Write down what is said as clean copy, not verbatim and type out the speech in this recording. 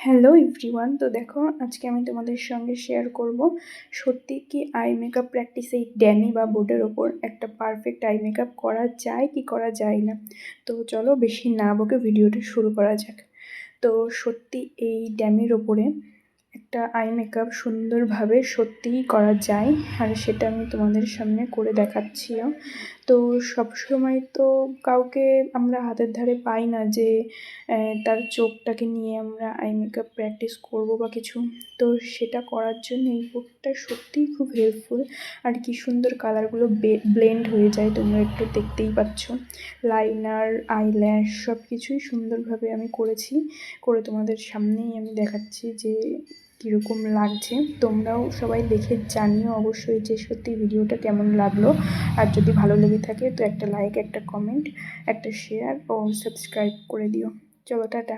Hello everyone. তো দেখো আজকে আমি তোমাদের সঙ্গে শেয়ার করব সত্যি কি আই মেকআপ প্র্যাকটিস এই ড্যামি বা বোর্ডের ওপর একটা পারফেক্ট আই মেকআপ করা যায় কি করা যায় না। তো চলো বেশি না বকে ভিডিওটা শুরু করা যাক। তো সত্যি এই ড্যামির ওপরে একটা আই মেকআপ সুন্দরভাবে সত্যিই করা যায়, আর সেটা আমি তোমাদের সামনে করে দেখাচ্ছিও। তো সবসময় তো কাউকে আমরা হাতের ধারে পাই না যে তার চোখটাকে নিয়ে আমরা আই মেকআপ প্র্যাকটিস করবো বা কিছু। তো সেটা করার জন্য এই বুকটা সত্যিই খুব হেল্পফুল। আর কি সুন্দর কালারগুলো ব্লেন্ড হয়ে যায়, তোমরা একটু দেখতেই পাচ্ছ। লাইনার, আইল্যাশ সব কিছুই সুন্দরভাবে আমি করেছি, করে তোমাদের সামনেই আমি দেখাচ্ছি যে কীরকম লাগছে। তোমরাও সবাই দেখে জানিও অবশ্যই যে সত্যি ভিডিওটা কেমন লাগলো। আর যদি ভালো লেগে থাকে তো একটা লাইক, একটা কমেন্ট, একটা শেয়ার ও সাবস্ক্রাইব করে দিও। চলো টাটা।